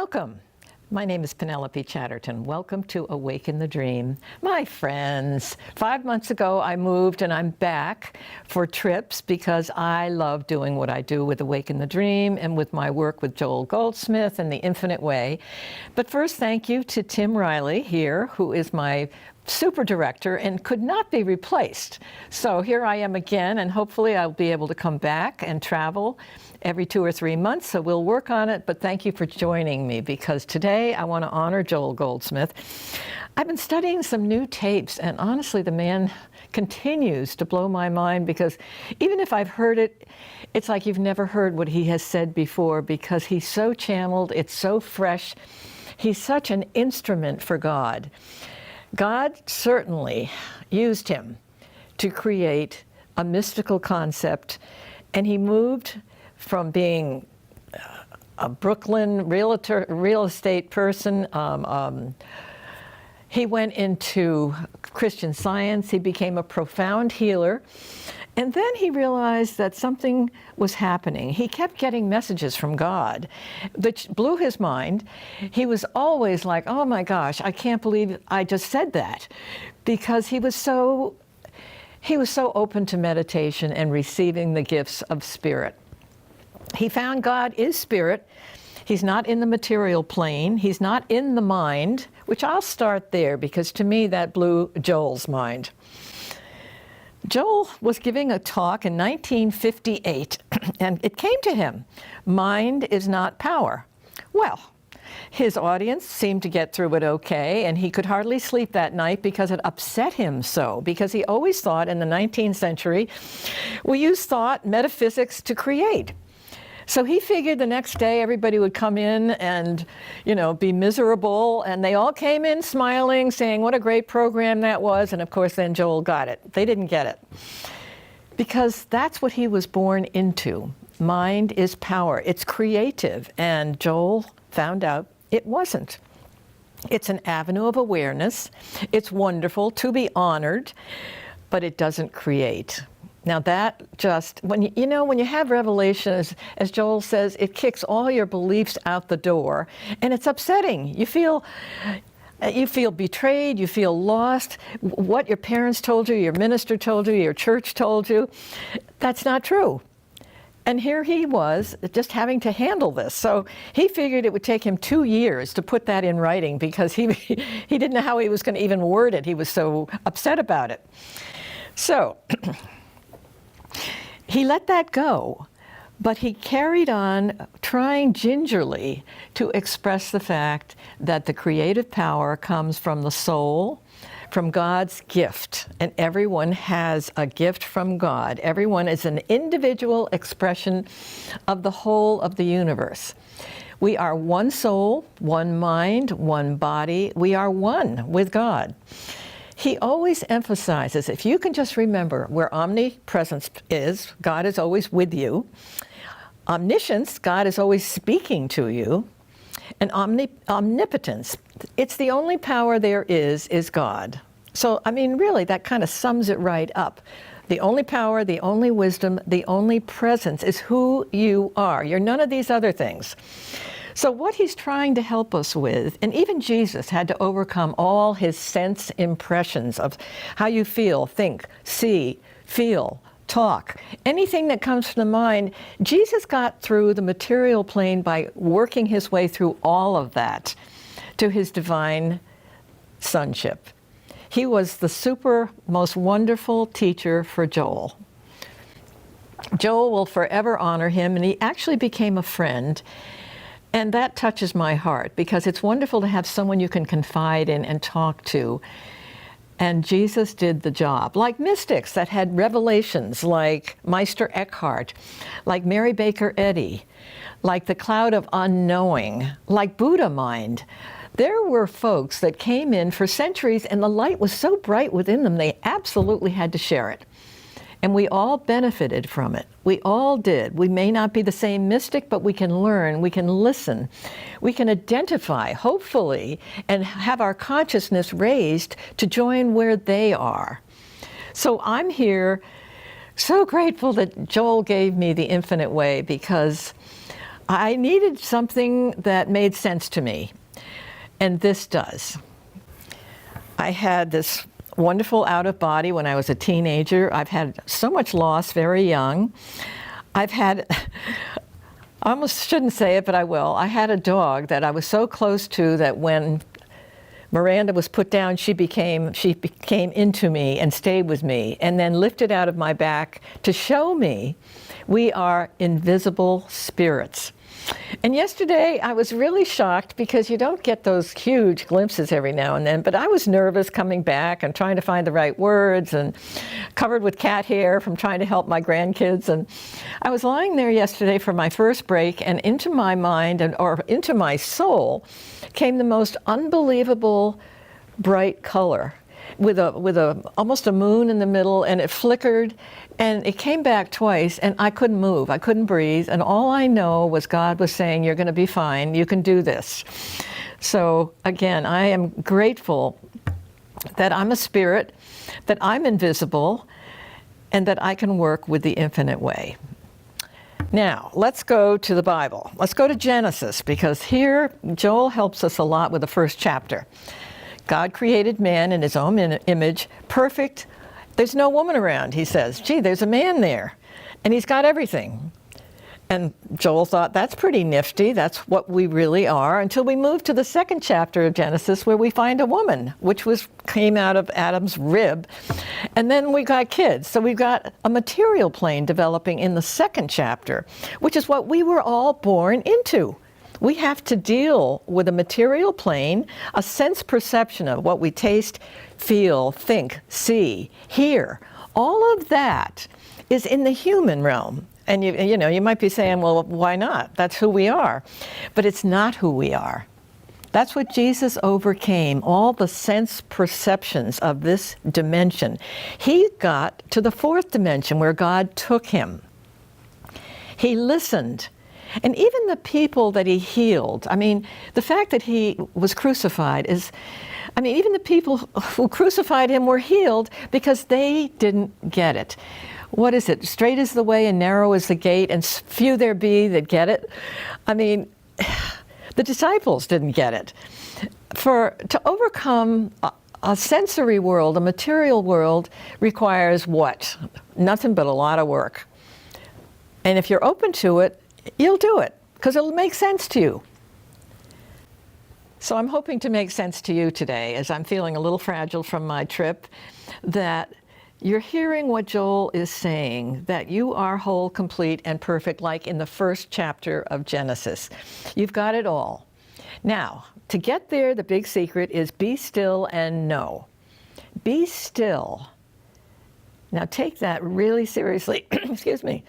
Welcome. My name is Penelope Chatterton. Welcome to Awaken the Dream. My friends, 5 months ago I moved and I'm back for trips because I love doing what I do with Awaken the Dream and with my work with Joel Goldsmith and the Infinite Way. But first, thank you to Tim Riley here, who is my super director and could not be replaced. So here I am again, and hopefully I'll be able to come back and travel every 2 or 3 months, so we'll work on it. But thank you for joining me, because today I want to honor Joel Goldsmith. I've been studying some new tapes, and honestly the man continues to blow my mind, because even if I've heard it, it's like you've never heard what he has said before, because he's so channeled, it's so fresh. He's such an instrument for God. God certainly used him to create a mystical concept, and he moved from being a Brooklyn real estate person. He went into Christian Science. He became a profound healer. And then he realized that something was happening. He kept getting messages from God that blew his mind. He was always like, oh my gosh, I can't believe I just said that, because he was so open to meditation and receiving the gifts of spirit. He found God is spirit. He's not in the material plane. He's not in the mind, which I'll start there, because to me that blew Joel's mind. Joel was giving a talk in 1958, and it came to him, mind is not power. Well, his audience seemed to get through it okay, and he could hardly sleep that night because it upset him so, because he always thought in the 19th century, we used thought, metaphysics to create. So he figured the next day everybody would come in and, be miserable, and they all came in smiling, saying what a great program that was, and of course then Joel got it. They didn't get it, because that's what he was born into. Mind is power. It's creative, and Joel found out it wasn't. It's an avenue of awareness. It's wonderful to be honored, but it doesn't create. Now that just, when you have revelation, as Joel says, it kicks all your beliefs out the door, and it's upsetting. You feel betrayed, you feel lost. What your parents told you, your minister told you, your church told you, that's not true. And here he was just having to handle this. So he figured it would take him 2 years to put that in writing, because he didn't know how he was going to even word it. He was so upset about it. So he let that go, but he carried on trying gingerly to express the fact that the creative power comes from the soul, from God's gift, and everyone has a gift from God. Everyone is an individual expression of the whole of the universe. We are one soul, one mind, one body. We are one with God. He always emphasizes, if you can just remember where omnipresence is, God is always with you. Omniscience, God is always speaking to you. And omnipotence, it's the only power there is God. So, really, that kind of sums it right up. The only power, the only wisdom, the only presence is who you are. You're none of these other things. So what he's trying to help us with, and even Jesus had to overcome all his sense impressions of how you feel, think, see, feel, talk, anything that comes from the mind. Jesus got through the material plane by working his way through all of that to his divine sonship. He was the most wonderful teacher for Joel. Joel will forever honor him, and he actually became a friend. And that touches my heart, because it's wonderful to have someone you can confide in and talk to. And Jesus did the job. Like mystics that had revelations, like Meister Eckhart, like Mary Baker Eddy, like the cloud of unknowing, like Buddha mind. There were folks that came in for centuries, and the light was so bright within them, they absolutely had to share it. And we all benefited from it. We all did. We may not be the same mystic, but we can learn, we can listen, we can identify, hopefully, and have our consciousness raised to join where they are. So I'm here so grateful that Joel gave me the Infinite Way, because I needed something that made sense to me, and this does. I had this wonderful out of body when I was a teenager. I've had so much loss very young. I've had, I almost shouldn't say it, but I will. I had a dog that I was so close to that when Miranda was put down, she became into me and stayed with me, and then lifted out of my back to show me we are invisible spirits. And yesterday I was really shocked because you don't get those huge glimpses every now and then, but I was nervous coming back and trying to find the right words and covered with cat hair from trying to help my grandkids. And I was lying there yesterday for my first break, and into my mind or into my soul came the most unbelievable bright color with almost a moon in the middle, and it flickered and it came back twice, and I couldn't move, I couldn't breathe, and all I know was God was saying, you're going to be fine, you can do this. So again, I am grateful that I'm a spirit, that I'm invisible, and that I can work with the infinite way. Now, let's go to the Bible. Let's go to Genesis, because here Joel helps us a lot with the first chapter. God created man in his own image, perfect. There's no woman around, he says. Gee, there's a man there, and he's got everything. And Joel thought, that's pretty nifty. That's what we really are, until we move to the second chapter of Genesis, where we find a woman, which came out of Adam's rib. And then we got kids. So we've got a material plane developing in the second chapter, which is what we were all born into. We have to deal with a material plane, a sense perception of what we taste, feel, think, see, hear. All of that is in the human realm. And you might be saying, well, why not? That's who we are. But it's not who we are. That's what Jesus overcame, all the sense perceptions of this dimension. He got to the fourth dimension where God took him. He listened. And even the people that he healed, the fact that he was crucified is, even the people who crucified him were healed because they didn't get it. What is it? Straight is the way and narrow is the gate, and few there be that get it. The disciples didn't get it. To overcome a sensory world, a material world, requires what? Nothing but a lot of work. And if you're open to it, you'll do it, because it'll make sense to you. So I'm hoping to make sense to you today, as I'm feeling a little fragile from my trip, that you're hearing what Joel is saying, that you are whole, complete, and perfect, like in the first chapter of Genesis. You've got it all. Now, to get there, the big secret is be still and know. Be still. Now take that really seriously. Excuse me.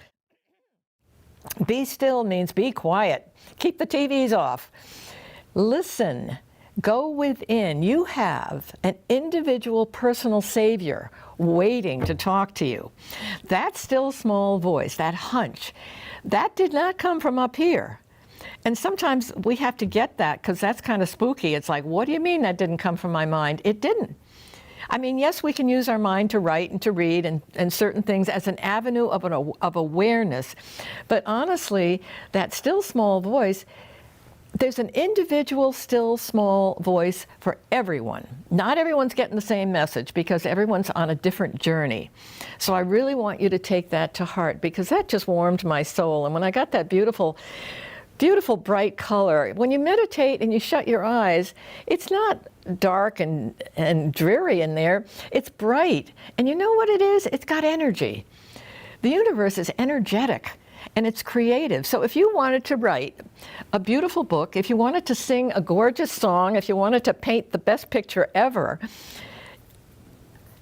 Be still means be quiet. Keep the TVs off. Listen. Go within. You have an individual personal savior waiting to talk to you. That still small voice, that hunch, that did not come from up here. And sometimes we have to get that, because that's kind of spooky. It's like, what do you mean that didn't come from my mind? It didn't. Yes, we can use our mind to write and to read and certain things as an avenue of awareness. But honestly, that still small voice, there's an individual still small voice for everyone. Not everyone's getting the same message, because everyone's on a different journey. So I really want you to take that to heart, because that just warmed my soul. And when I got that beautiful, beautiful bright color, when you meditate and you shut your eyes, it's not dark and dreary in there. It's bright. And you know what it is? It's got energy. The universe is energetic. And it's creative. So if you wanted to write a beautiful book, if you wanted to sing a gorgeous song, if you wanted to paint the best picture ever,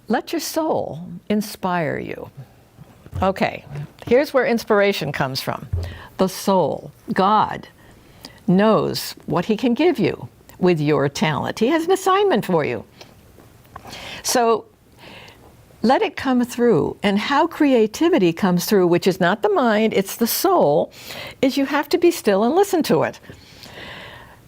let your soul inspire you. Okay, here's where inspiration comes from. The soul, God, knows what he can give you with your talent. He has an assignment for you. So let it come through. And how creativity comes through, which is not the mind, it's the soul, is you have to be still and listen to it.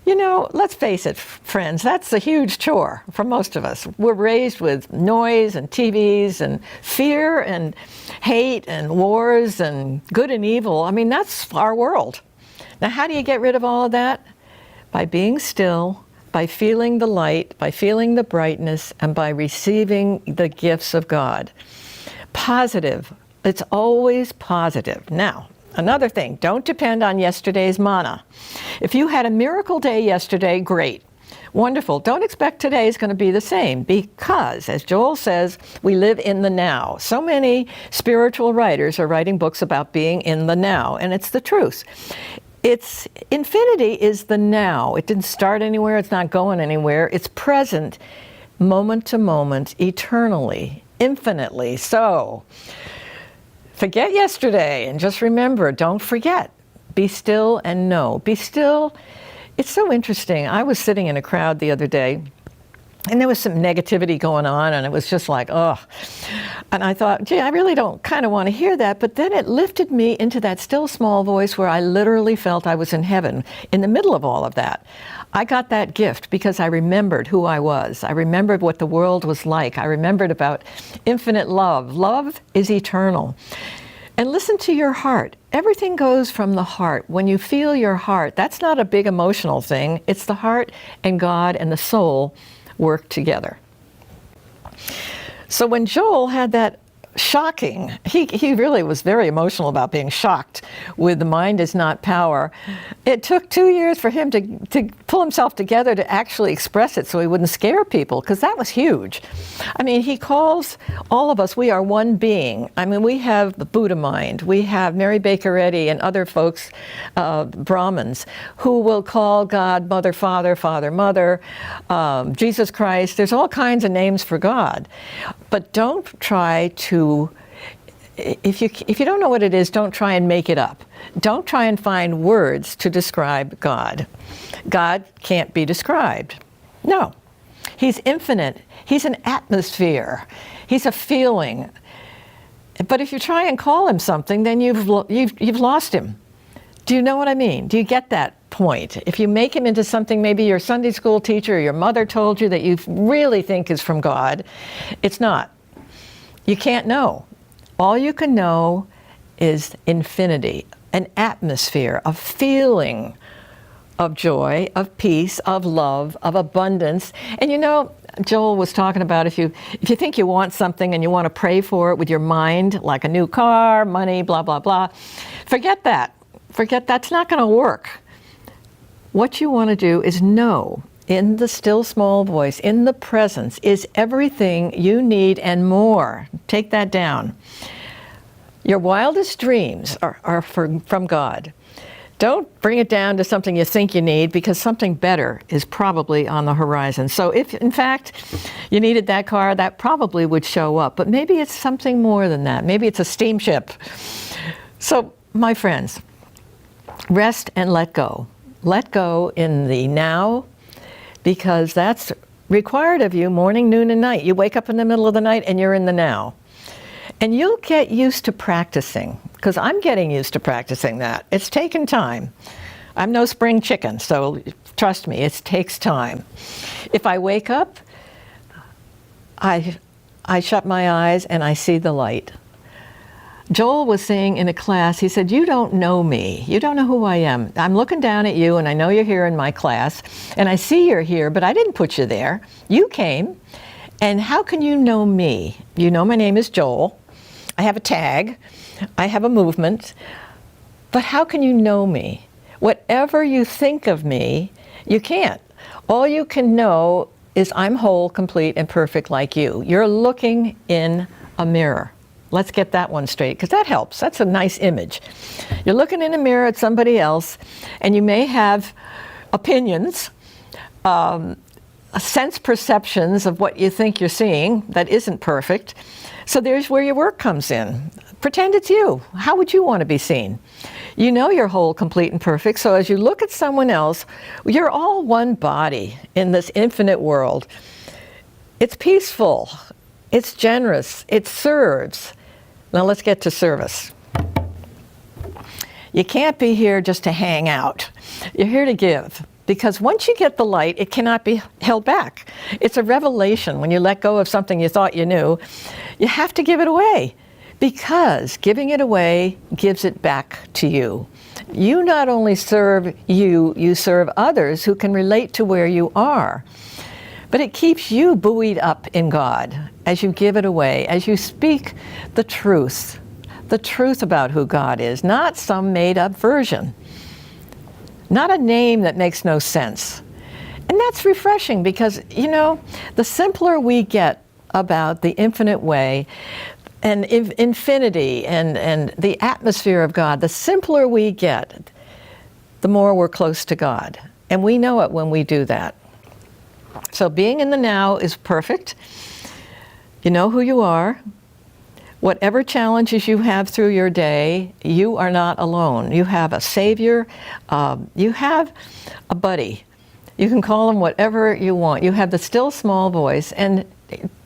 Let's face it, friends, that's a huge chore for most of us. We're raised with noise and TVs and fear and hate and wars and good and evil. That's our world. Now, how do you get rid of all of that? By being still, by feeling the light, by feeling the brightness, and by receiving the gifts of God. Positive. It's always positive. Now, another thing, don't depend on yesterday's manna. If you had a miracle day yesterday, great. Wonderful. Don't expect today is going to be the same because, as Joel says, we live in the now. So many spiritual writers are writing books about being in the now, and it's the truth. It's infinity is the now. It didn't start anywhere. It's not going anywhere. It's present, moment to moment, eternally, infinitely. So forget yesterday and just remember, don't forget. Be still and know. Be still. It's so interesting. I was sitting in a crowd the other day, and there was some negativity going on, and it was just like, oh. And I thought, gee, I really don't kind of want to hear that. But then it lifted me into that still small voice where I literally felt I was in heaven in the middle of all of that. I got that gift because I remembered who I was. I remembered what the world was like. I remembered about infinite love. Love is eternal. And listen to your heart. Everything goes from the heart. When you feel your heart, that's not a big emotional thing. It's the heart and God and the soul work together. So when Joel had that shocking, he really was very emotional about being shocked with the mind is not power. It took 2 years for him to pull himself together to actually express it so he wouldn't scare people, because that was huge. I mean, he calls all of us, we are one being. I mean, we have the Buddha mind. We have Mary Baker Eddy and other folks, Brahmins, who will call God Mother, Father, Father, Mother, Jesus Christ. There's all kinds of names for God. But don't try to, if you don't know what it is, don't try and make it up. Don't try and find words to describe God. God can't be described. No. He's infinite. He's an atmosphere. He's a feeling. But if you try and call him something, then you've lost him. Do you know what I mean? Do you get that point? If you make him into something maybe your Sunday school teacher or your mother told you that you really think is from God, it's not. You can't know. All you can know is infinity, an atmosphere, a feeling of joy, of peace, of love, of abundance. And you know, Joel was talking about if you think you want something and you want to pray for it with your mind, like a new car, money, blah, blah, blah, forget that. Forget that's not going to work. What you want to do is know in the still small voice, in the presence, is everything you need and more. Take that down. Your wildest dreams are from God. Don't bring it down to something you think you need, because something better is probably on the horizon. So if, in fact, you needed that car, that probably would show up. But maybe it's something more than that. Maybe it's a steamship. So, my friends, rest and let go. Let go in the now, because that's required of you morning, noon, and night. You wake up in the middle of the night and you're in the now. And you'll get used to practicing, because I'm getting used to practicing that. It's taken time. I'm no spring chicken, so trust me, it takes time. If I wake up, I shut my eyes and I see the light. Joel was saying in a class, he said, you don't know me. You don't know who I am. I'm looking down at you and I know you're here in my class and I see you're here, but I didn't put you there. You came. And how can you know me? You know my name is Joel. I have a tag. I have a movement. But how can you know me? Whatever you think of me, you can't. All you can know is I'm whole, complete, and perfect like you. You're looking in a mirror. Let's get that one straight, because that helps. That's a nice image. You're looking in a mirror at somebody else, and you may have opinions, sense perceptions of what you think you're seeing that isn't perfect. So there's where your work comes in. Pretend it's you. How would you want to be seen? You know you're whole, complete, and perfect, so as you look at someone else, you're all one body in this infinite world. It's peaceful. It's generous. It serves. Now let's get to service. You can't be here just to hang out. You're here to give. Because once you get the light, it cannot be held back. It's a revelation. When you let go of something you thought you knew, you have to give it away. Because giving it away gives it back to you. You not only serve you serve others who can relate to where you are. But it keeps you buoyed up in God as you give it away, as you speak the truth about who God is, not some made-up version, not a name that makes no sense. And that's refreshing because, the simpler we get about the infinite way and infinity and the atmosphere of God, the simpler we get, the more we're close to God. And we know it when we do that. So being in the now is perfect. You know who you are. Whatever challenges you have through your day, you are not alone. You have a savior. You have a buddy. You can call him whatever you want. You have the still small voice, and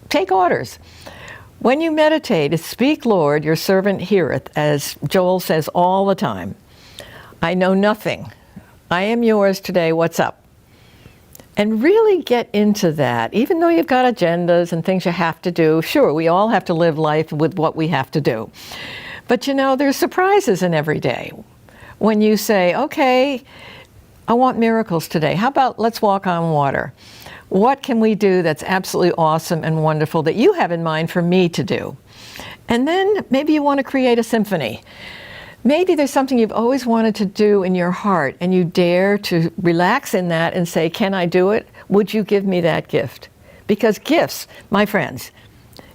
take orders. When you meditate, speak, Lord, your servant heareth, as Joel says all the time. I know nothing. I am yours today. What's up? And really get into that, even though you've got agendas and things you have to do. Sure, we all have to live life with what we have to do. But there's surprises in every day. When you say, okay, I want miracles today. How about let's walk on water? What can we do that's absolutely awesome and wonderful that you have in mind for me to do? And then maybe you want to create a symphony. Maybe there's something you've always wanted to do in your heart, and you dare to relax in that and say, can I do it? Would you give me that gift? Because gifts, my friends,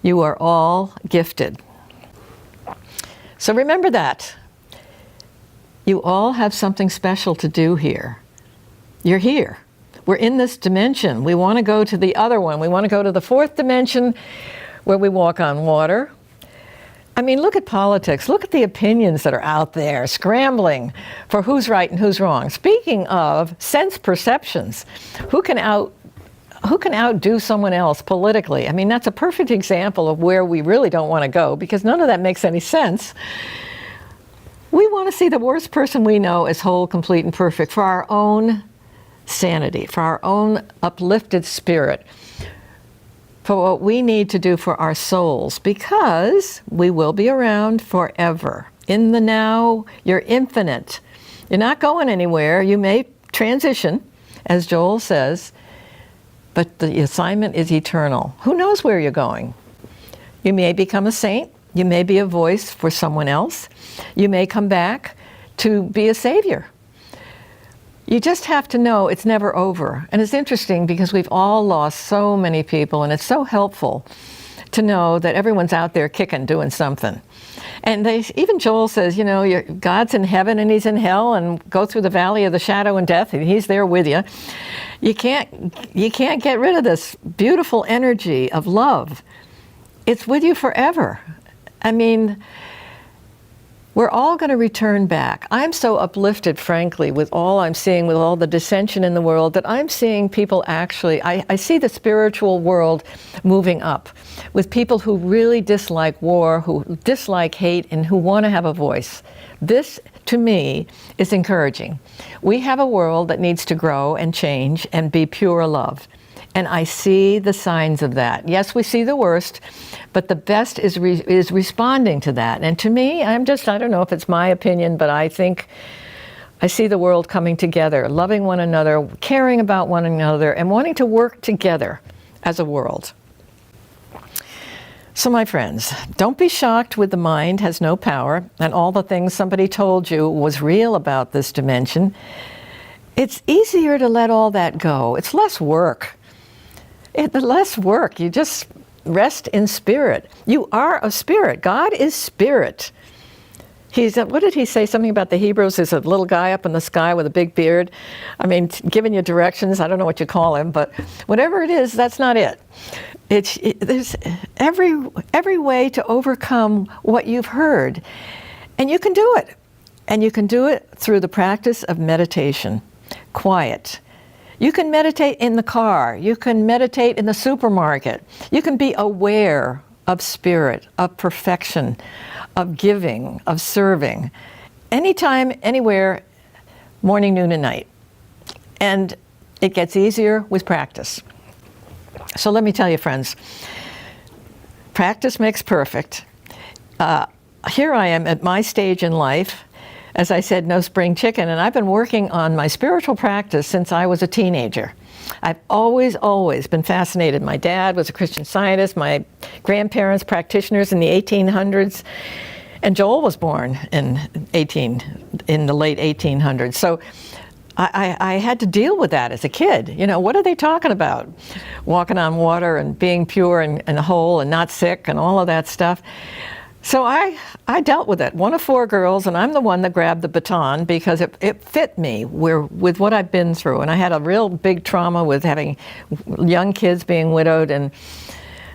you are all gifted. So remember that. You all have something special to do here. You're here. We're in this dimension. We want to go to the other one. We want to go to the fourth dimension where we walk on water. I mean, look at politics. Look at the opinions that are out there scrambling for who's right and who's wrong. Speaking of sense perceptions, who can outdo someone else politically? I mean, that's a perfect example of where we really don't want to go, because none of that makes any sense. We want to see the worst person we know as whole, complete, and perfect for our own sanity, for our own uplifted spirit, for what we need to do for our souls, because we will be around forever. In the now, you're infinite. You're not going anywhere. You may transition, as Joel says, but the assignment is eternal. Who knows where you're going? You may become a saint. You may be a voice for someone else. You may come back to be a savior. You just have to know it's never over. And it's interesting because we've all lost so many people, and it's so helpful to know that everyone's out there kicking, doing something. And even Joel says, God's in heaven and he's in hell, and go through the valley of the shadow and death, and he's there with you. You can't get rid of this beautiful energy of love. It's with you forever. I mean, we're all going to return back. I'm so uplifted, frankly, with all I'm seeing, with all the dissension in the world, that I'm seeing people actually, I see the spiritual world moving up with people who really dislike war, who dislike hate, and who want to have a voice. This, to me, is encouraging. We have a world that needs to grow and change and be pure love. And I see the signs of that. Yes, we see the worst, but the best is responding to that. And to me, I don't know if it's my opinion, but I think I see the world coming together, loving one another, caring about one another, and wanting to work together as a world. So my friends, don't be shocked with the mind has no power and all the things somebody told you was real about this dimension. It's easier to let all that go. It's less work. Less work. You just rest in spirit. You are a spirit. God is spirit. What did he say? Something about the Hebrews is a little guy up in the sky with a big beard. I mean, giving you directions. I don't know what you call him, but whatever it is, that's not it. There's every way to overcome what you've heard. And you can do it. And you can do it through the practice of meditation. Quiet. You can meditate in the car. You can meditate in the supermarket. You can be aware of spirit, of perfection, of giving, of serving. Anytime, anywhere, morning, noon, and night. And it gets easier with practice. So let me tell you, friends, practice makes perfect. Here I am at my stage in life. as I said, no spring chicken. And I've been working on my spiritual practice since I was a teenager. I've always been fascinated. My dad was a Christian Scientist, my grandparents practitioners in the 1800s, and Joel was born in the late 1800s. So I had to deal with that as a kid. You know, what are they talking about? Walking on water and being pure and whole and not sick and all of that stuff. So I dealt with it. One of four girls, and I'm the one that grabbed the baton because it fit me with what I've been through. And I had a real big trauma with having young kids being widowed. And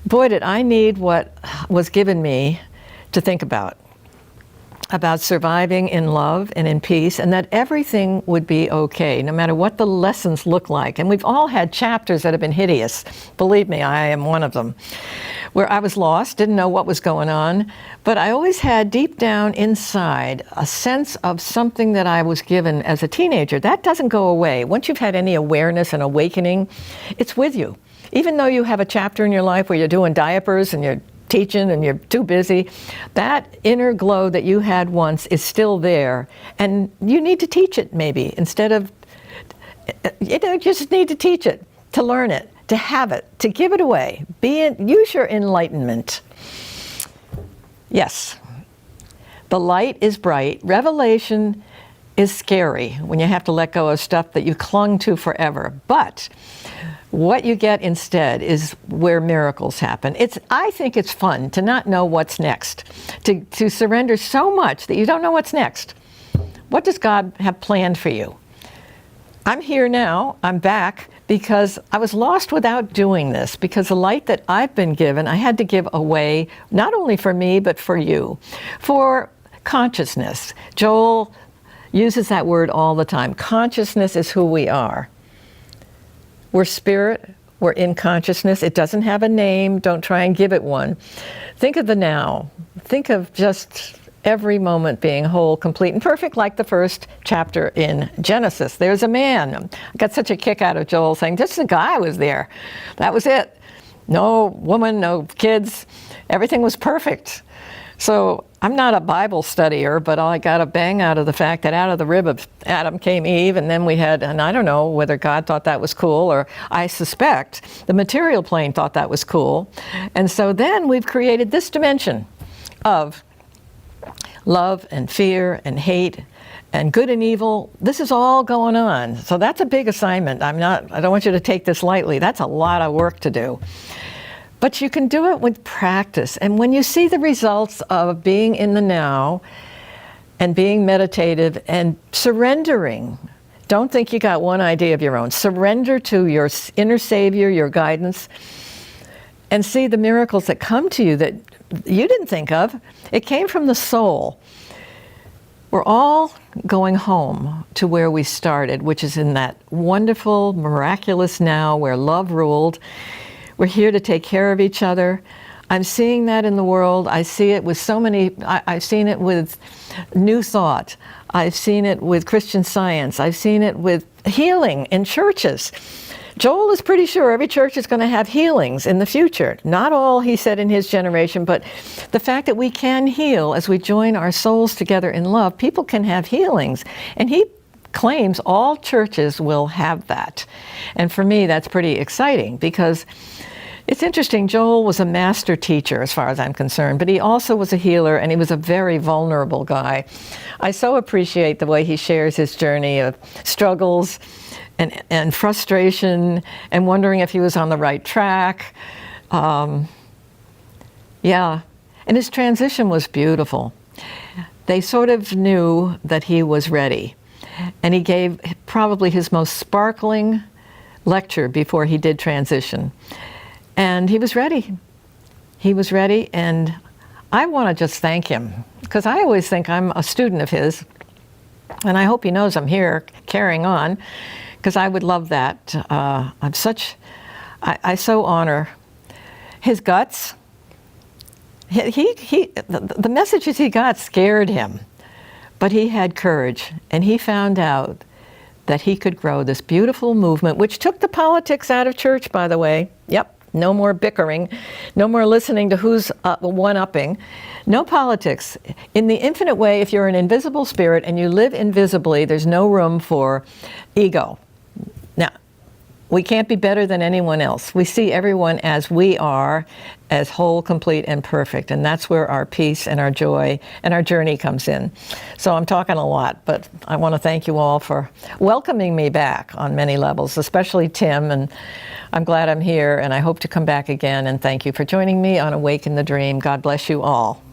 boy, did I need what was given me to think about surviving in love and in peace, and that everything would be okay, no matter what the lessons look like. And we've all had chapters that have been hideous. Believe me, I am one of them, where I was lost, didn't know what was going on, but I always had deep down inside a sense of something that I was given as a teenager. That doesn't go away. Once you've had any awareness and awakening, it's with you. Even though you have a chapter in your life where you're doing diapers and you're teaching and you're too busy, that inner glow that you had once is still there, and you need to teach it maybe instead of, you just need to teach it, to learn it, to have it, to give it away. Use your enlightenment. Yes, the light is bright. Revelation is scary when you have to let go of stuff that you clung to forever, but what you get instead is where miracles happen. I think it's fun to not know what's next, to surrender so much that you don't know what's next. What does God have planned for you? I'm here now, I'm back, because I was lost without doing this, because the light that I've been given, I had to give away, not only for me, but for you, for consciousness. Joel uses that word all the time. Consciousness is who we are. We're spirit, we're in consciousness. It doesn't have a name, don't try and give it one. Think of the now. Think of just every moment being whole, complete, and perfect, like the first chapter in Genesis. There's a man. I got such a kick out of Joel saying, just a guy was there. That was it. No woman, no kids. Everything was perfect. So I'm not a Bible studier, but I got a bang out of the fact that out of the rib of Adam came Eve, and then we had, and I don't know whether God thought that was cool, or I suspect the material plane thought that was cool. And so then we've created this dimension of love and fear and hate and good and evil. This is all going on. So that's a big assignment. I don't want you to take this lightly. That's a lot of work to do. But you can do it with practice. And when you see the results of being in the now and being meditative and surrendering, don't think you got one idea of your own. Surrender to your inner savior, your guidance, and see the miracles that come to you that you didn't think of. It came from the soul. We're all going home to where we started, which is in that wonderful, miraculous now where love ruled. We're here to take care of each other. I'm seeing that in the world. I see it with so many, I've seen it with New Thought. I've seen it with Christian Science. I've seen it with healing in churches. Joel is pretty sure every church is going to have healings in the future. Not all, he said, in his generation, but the fact that we can heal as we join our souls together in love, people can have healings. And he claims all churches will have that. And for me, that's pretty exciting, because it's interesting. Joel was a master teacher as far as I'm concerned, but he also was a healer, and he was a very vulnerable guy. I so appreciate the way he shares his journey of struggles and frustration and wondering if he was on the right track. Yeah, and his transition was beautiful. They sort of knew that he was ready, and he gave probably his most sparkling lecture before he did transition. And he was ready. He was ready, and I want to just thank him, because I always think I'm a student of his, and I hope he knows I'm here carrying on, because I would love that. I so honor his guts. The messages he got scared him, but he had courage, and he found out that he could grow this beautiful movement, which took the politics out of church, by the way. Yep, No more bickering. No more listening to who's one-upping. No politics. In the infinite way, if you're an invisible spirit and you live invisibly, there's no room for ego. Now, we can't be better than anyone else. We see everyone as we are, as whole, complete, and perfect. And that's where our peace and our joy and our journey comes in. So I'm talking a lot, but I want to thank you all for welcoming me back on many levels, especially Tim. And I'm glad I'm here, and I hope to come back again. And thank you for joining me on Awaken the Dream. God bless you all.